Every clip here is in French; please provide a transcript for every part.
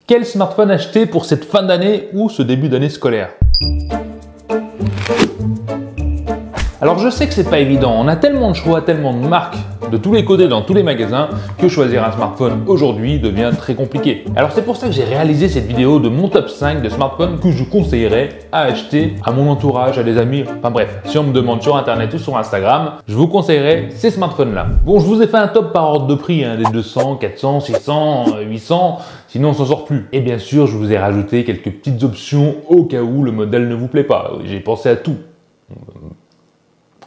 Quel smartphone acheter pour cette fin d'année ou ce début d'année scolaire? Alors je sais que c'est pas évident, on a tellement de choix, tellement de marques de tous les côtés dans tous les magasins que choisir un smartphone aujourd'hui devient très compliqué. Alors c'est pour ça que j'ai réalisé cette vidéo de mon top 5 de smartphones que je conseillerais à acheter à mon entourage, à des amis, enfin bref. Si on me demande sur internet ou sur Instagram, je vous conseillerais ces smartphones là. Bon, je vous ai fait un top par ordre de prix, des 200, 400, 600, 800, sinon on s'en sort plus. Et bien sûr, je vous ai rajouté quelques petites options au cas où le modèle ne vous plaît pas. J'ai pensé à tout.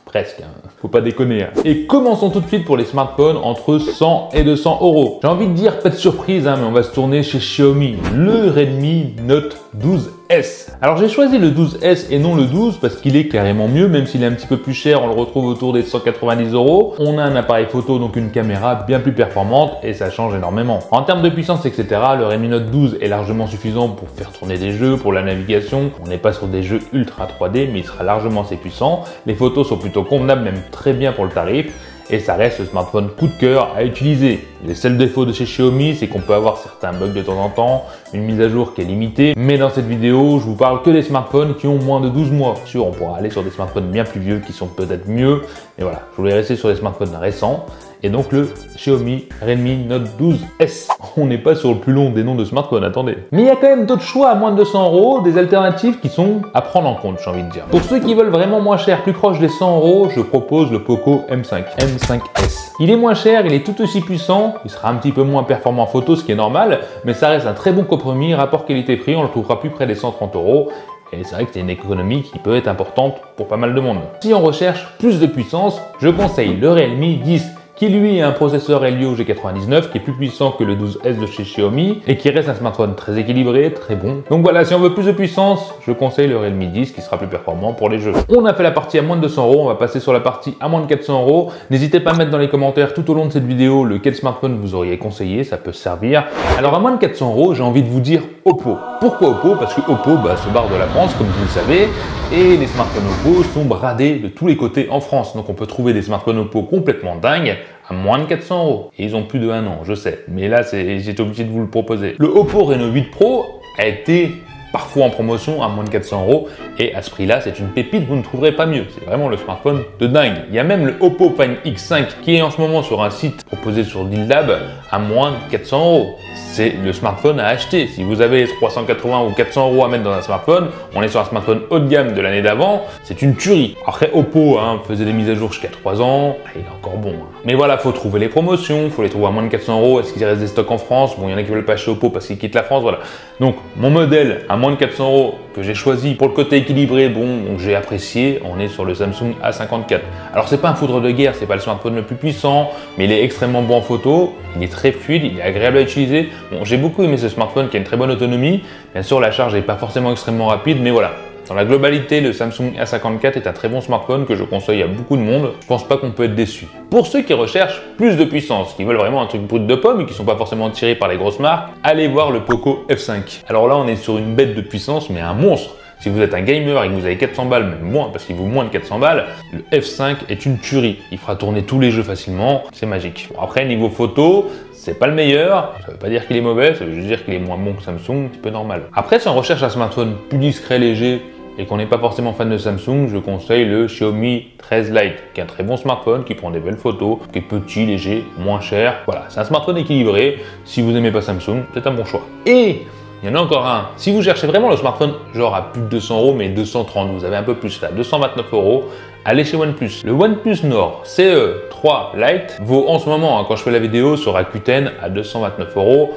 Presque, faut pas déconner. Et commençons tout de suite pour les smartphones entre 100 et 200 euros. J'ai envie de dire, pas de surprise, mais on va se tourner chez Xiaomi, le Redmi Note 12S. Alors j'ai choisi le 12S et non le 12 parce qu'il est carrément mieux, même s'il est un petit peu plus cher, on le retrouve autour des 190 euros. On a un appareil photo, donc une caméra bien plus performante et ça change énormément. En termes de puissance, etc., le Redmi Note 12 est largement suffisant pour faire tourner des jeux, pour la navigation. On n'est pas sur des jeux ultra 3D, mais il sera largement assez puissant. Les photos sont plutôt convenables, même très bien pour le tarif. Et ça reste le smartphone coup de cœur à utiliser. Les seuls défauts de chez Xiaomi, c'est qu'on peut avoir certains bugs de temps en temps, une mise à jour qui est limitée. Mais dans cette vidéo, je vous parle que des smartphones qui ont moins de 12 mois. Bien sûr, on pourra aller sur des smartphones bien plus vieux qui sont peut-être mieux. Mais voilà, je voulais rester sur les smartphones récents. Et donc le Xiaomi Redmi Note 12S. On n'est pas sur le plus long des noms de smartphones, attendez. Mais il y a quand même d'autres choix à moins de 200 euros, des alternatives qui sont à prendre en compte, j'ai envie de dire. Pour ceux qui veulent vraiment moins cher, plus proche des 100 euros, je propose le Poco M5S. Il est moins cher, il est tout aussi puissant, il sera un petit peu moins performant en photo, ce qui est normal, mais ça reste un très bon compromis, rapport qualité-prix, on le trouvera plus près des 130 euros. Et c'est vrai que c'est une économie qui peut être importante pour pas mal de monde. Si on recherche plus de puissance, je conseille le Realme 10. Qui lui a un processeur Helio G99 qui est plus puissant que le 12S de chez Xiaomi et qui reste un smartphone très équilibré, très bon. Donc voilà, si on veut plus de puissance, je conseille le Realme 10 qui sera plus performant pour les jeux. On a fait la partie à moins de 200 euros, on va passer sur la partie à moins de 400 euros. N'hésitez pas à mettre dans les commentaires tout au long de cette vidéo lequel smartphone vous auriez conseillé, ça peut servir. Alors à moins de 400 euros, j'ai envie de vous dire Oppo. Pourquoi Oppo? Parce que Oppo se barre de la France, comme vous le savez, et les smartphones Oppo sont bradés de tous les côtés en France. Donc on peut trouver des smartphones Oppo complètement dingues à moins de 400 euros. Et ils ont plus de 1 an, je sais. Mais là, j'étais obligé de vous le proposer. Le Oppo Reno 8 Pro a été parfois en promotion à moins de 400 euros. Et à ce prix-là, c'est une pépite, vous ne trouverez pas mieux. C'est vraiment le smartphone de dingue. Il y a même le Oppo Find X5 qui est en ce moment sur un site proposé sur Deallab à moins de 400 euros. C'est le smartphone à acheter. Si vous avez 380 ou 400 euros à mettre dans un smartphone, on est sur un smartphone haut de gamme de l'année d'avant, c'est une tuerie. Après, Oppo faisait des mises à jour jusqu'à 3 ans, il est encore bon. Mais voilà, faut trouver les promotions, faut les trouver à moins de 400 euros. Est-ce qu'il reste des stocks en France? Bon, il y en a qui veulent pas chez Oppo parce qu'ils quittent la France, voilà. Donc, mon modèle à moins de 400 euros que j'ai choisi pour le côté équilibré, bon, j'ai apprécié, on est sur le Samsung A54. Alors, c'est pas un foudre de guerre, c'est pas le smartphone le plus puissant, mais il est extrêmement bon en photo, il est très fluide, il est agréable à utiliser. Bon, j'ai beaucoup aimé ce smartphone qui a une très bonne autonomie. Bien sûr, la charge n'est pas forcément extrêmement rapide, mais voilà. Dans la globalité, le Samsung A54 est un très bon smartphone que je conseille à beaucoup de monde. Je pense pas qu'on peut être déçu. Pour ceux qui recherchent plus de puissance, qui veulent vraiment un truc brut de pomme et qui sont pas forcément tirés par les grosses marques, allez voir le Poco F5. Alors là, on est sur une bête de puissance, mais un monstre. Si vous êtes un gamer et que vous avez 400 balles, même moins, parce qu'il vaut moins de 400 balles, le F5 est une tuerie. Il fera tourner tous les jeux facilement, c'est magique. Bon, après, niveau photo, c'est pas le meilleur, ça veut pas dire qu'il est mauvais, ça veut juste dire qu'il est moins bon que Samsung, un petit peu normal. Après, si on recherche un smartphone plus discret, léger, et qu'on n'est pas forcément fan de Samsung, je conseille le Xiaomi 13 Lite, qui est un très bon smartphone, qui prend des belles photos, qui est petit, léger, moins cher. Voilà, c'est un smartphone équilibré. Si vous n'aimez pas Samsung, c'est un bon choix. Et il y en a encore un. Si vous cherchez vraiment le smartphone, genre à plus de 200 euros, mais 230, vous avez un peu plus là, 229 euros, allez chez OnePlus. Le OnePlus Nord CE3 Lite vaut en ce moment, quand je fais la vidéo, sur Rakuten à 229 euros.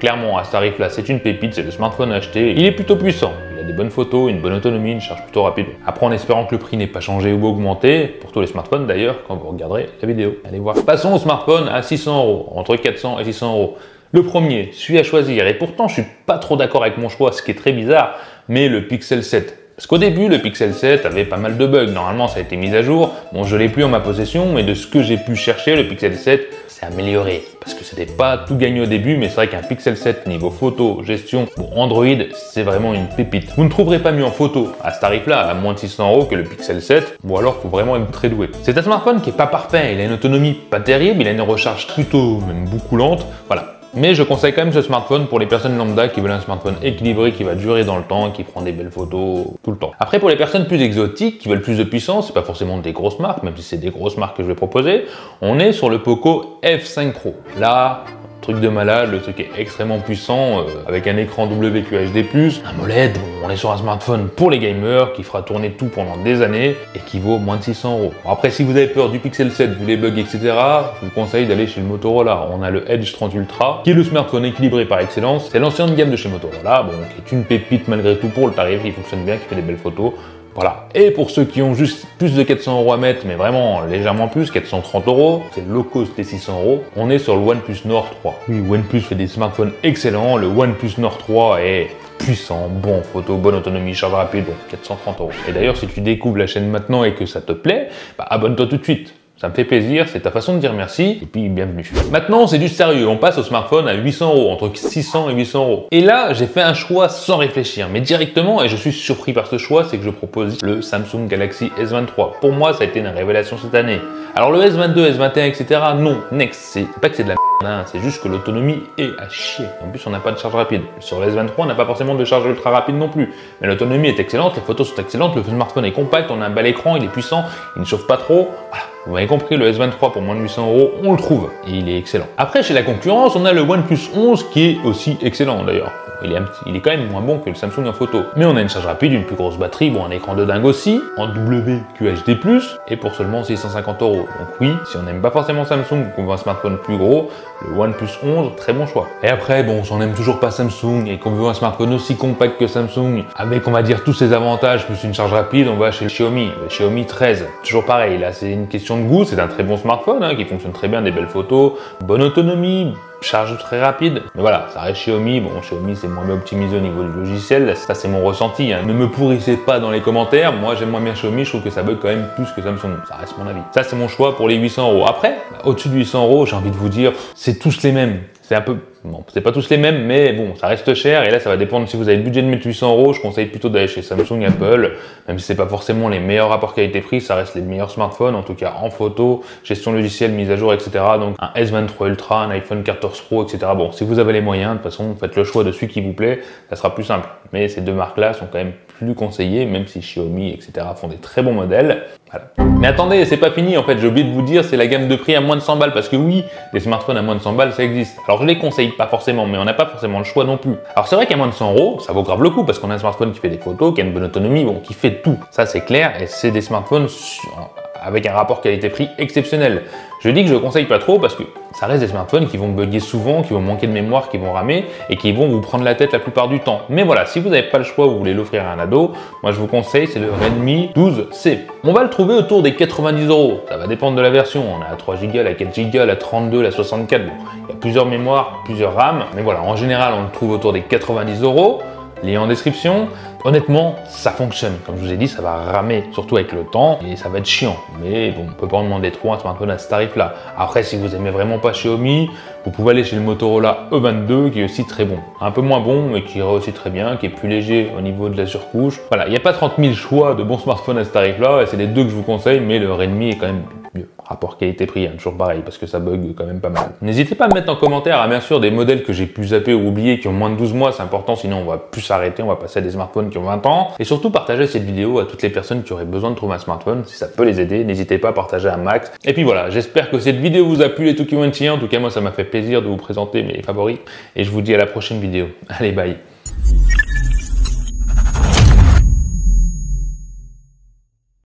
Clairement, à ce tarif-là, c'est une pépite, c'est le smartphone à acheter. Il est plutôt puissant. Il a des bonnes photos, une bonne autonomie, une charge plutôt rapide. Après, en espérant que le prix n'ait pas changé ou augmenté, pour tous les smartphones d'ailleurs, quand vous regarderez la vidéo. Allez voir. Passons au smartphone à 600 euros, entre 400 et 600 euros. Le premier, celui à choisir, et pourtant je suis pas trop d'accord avec mon choix, ce qui est très bizarre, mais le Pixel 7. Parce qu'au début, le Pixel 7 avait pas mal de bugs. Normalement, ça a été mis à jour. Bon, je l'ai plus en ma possession, mais de ce que j'ai pu chercher, le Pixel 7 s'est amélioré. Parce que c'était pas tout gagné au début, mais c'est vrai qu'un Pixel 7 niveau photo, gestion, bon, Android, c'est vraiment une pépite. Vous ne trouverez pas mieux en photo à ce tarif-là, à moins de 600 euros que le Pixel 7. Bon, alors, faut vraiment être très doué. C'est un smartphone qui est pas parfait. Il a une autonomie pas terrible, il a une recharge plutôt, même beaucoup lente. Voilà. Mais je conseille quand même ce smartphone pour les personnes lambda qui veulent un smartphone équilibré, qui va durer dans le temps et qui prend des belles photos tout le temps. Après, pour les personnes plus exotiques qui veulent plus de puissance, c'est pas forcément des grosses marques, même si c'est des grosses marques que je vais proposer, on est sur le Poco F5 Pro. Là, truc de malade, le truc est extrêmement puissant, avec un écran WQHD+, un MOLED, bon, on est sur un smartphone pour les gamers qui fera tourner tout pendant des années et qui vaut moins de 600 €. Bon, après, si vous avez peur du Pixel 7, vu les bugs, etc., je vous conseille d'aller chez le Motorola. On a le Edge 30 Ultra, qui est le smartphone équilibré par excellence. C'est l'ancienne gamme de chez Motorola, bon, qui est une pépite malgré tout pour le tarif, il fonctionne bien, qui fait des belles photos. Voilà. Et pour ceux qui ont juste plus de 400 € à mettre, mais vraiment légèrement plus, 430 €, c'est low cost des 600 €, on est sur le OnePlus Nord 3. Oui, OnePlus fait des smartphones excellents, le OnePlus Nord 3 est puissant, bon en photo, bonne autonomie, charge rapide, bon, 430 €. Et d'ailleurs, si tu découvres la chaîne maintenant et que ça te plaît, bah, abonne-toi tout de suite. Ça me fait plaisir, c'est ta façon de dire merci, et puis bienvenue. Maintenant, c'est du sérieux, on passe au smartphone à 800 €, entre 600 et 800 €. Et là, j'ai fait un choix sans réfléchir, mais directement, et je suis surpris par ce choix, c'est que je propose le Samsung Galaxy S23. Pour moi, ça a été une révélation cette année. Alors le S22, S21, etc., non, next, c'est pas que c'est de la merde, c'est juste que l'autonomie est à chier. En plus, on n'a pas de charge rapide. Sur le S23, on n'a pas forcément de charge ultra rapide non plus. Mais l'autonomie est excellente, les photos sont excellentes, le smartphone est compact, on a un bel écran, il est puissant, il ne chauffe pas trop. Voilà. Vous m'avez compris, le S23 pour moins de 800 €, on le trouve et il est excellent. Après, chez la concurrence, on a le OnePlus 11 qui est aussi excellent d'ailleurs. Il est quand même moins bon que le Samsung en photo. Mais on a une charge rapide, une plus grosse batterie, bon, un écran de dingue aussi, en WQHD+, et pour seulement 650 €. Donc oui, si on n'aime pas forcément Samsung, qu'on veut un smartphone plus gros, le OnePlus 11, très bon choix. Et après, bon, si on n'aime toujours pas Samsung et qu'on veut un smartphone aussi compact que Samsung, avec, on va dire, tous ses avantages, plus une charge rapide, on va chez le Xiaomi. Le Xiaomi 13. Toujours pareil, là, c'est une question de goût, c'est un très bon smartphone, hein, qui fonctionne très bien, des belles photos, bonne autonomie, charge très rapide, mais voilà, ça reste Xiaomi. Bon, Xiaomi c'est moins bien optimisé au niveau du logiciel, ça c'est mon ressenti, hein. Ne me pourrissez pas dans les commentaires, moi j'aime moins bien Xiaomi, je trouve que ça bug quand même plus que Samsung, ça reste mon avis. Ça c'est mon choix pour les 800 €. Après, au-dessus de 800 €, j'ai envie de vous dire, c'est tous les mêmes. C'est un peu, bon, c'est pas tous les mêmes, mais bon, ça reste cher, et là ça va dépendre si vous avez le budget de mettre 800 €, je conseille plutôt d'aller chez Samsung, Apple, même si c'est pas forcément les meilleurs rapports qualité-prix, ça reste les meilleurs smartphones, en tout cas en photo, gestion logicielle, mise à jour, etc. Donc un S23 Ultra, un iPhone 14 Pro, etc. Bon, si vous avez les moyens, de toute façon, faites le choix de celui qui vous plaît, ça sera plus simple. Mais ces deux marques-là sont quand même plus conseillées, même si Xiaomi, etc. font des très bons modèles. Voilà. Mais attendez, c'est pas fini en fait, j'ai oublié de vous dire, c'est la gamme de prix à moins de 100 balles, parce que oui, les smartphones à moins de 100 balles, ça existe. Alors je les conseille pas forcément, mais on n'a pas forcément le choix non plus. Alors c'est vrai qu'à moins de 100 €, ça vaut grave le coup, parce qu'on a un smartphone qui fait des photos, qui a une bonne autonomie, bon, qui fait tout. Ça c'est clair, et c'est des smartphones avec un rapport qualité-prix exceptionnel. Je dis que je conseille pas trop parce que ça reste des smartphones qui vont bugger souvent, qui vont manquer de mémoire, qui vont ramer et qui vont vous prendre la tête la plupart du temps. Mais voilà, si vous n'avez pas le choix, vous voulez l'offrir à un ado, moi je vous conseille, c'est le Redmi 12C. On va le trouver autour des 90 €. Ça va dépendre de la version. On a la 3 Go, la 4 Go, la 32, la 64. Bon, il y a plusieurs mémoires, plusieurs RAM. Mais voilà, en général, on le trouve autour des 90 €. Lien en description. Honnêtement, ça fonctionne. Comme je vous ai dit, ça va ramer, surtout avec le temps, et ça va être chiant. Mais bon, on peut pas en demander trop un smartphone à ce tarif-là. Après, si vous aimez vraiment pas Xiaomi, vous pouvez aller chez le Motorola E22, qui est aussi très bon. Un peu moins bon, mais qui ira aussi très bien, qui est plus léger au niveau de la surcouche. Voilà, il n'y a pas 30 000 choix de bons smartphones à ce tarif-là, et c'est les deux que je vous conseille, mais le Redmi est quand même mieux. Rapport qualité-prix, hein, toujours pareil, parce que ça bug quand même pas mal. N'hésitez pas à me mettre en commentaire, bien sûr, des modèles que j'ai pu zapper ou oublier qui ont moins de 12 mois, c'est important, sinon on va plus s'arrêter, on va passer à des smartphones qui ont 20 ans. Et surtout, partagez cette vidéo à toutes les personnes qui auraient besoin de trouver un smartphone, si ça peut les aider, n'hésitez pas à partager un max. Et puis voilà, j'espère que cette vidéo vous a plu les Tukiwanti, en tout cas moi ça m'a fait plaisir de vous présenter mes favoris, et je vous dis à la prochaine vidéo. Allez, bye.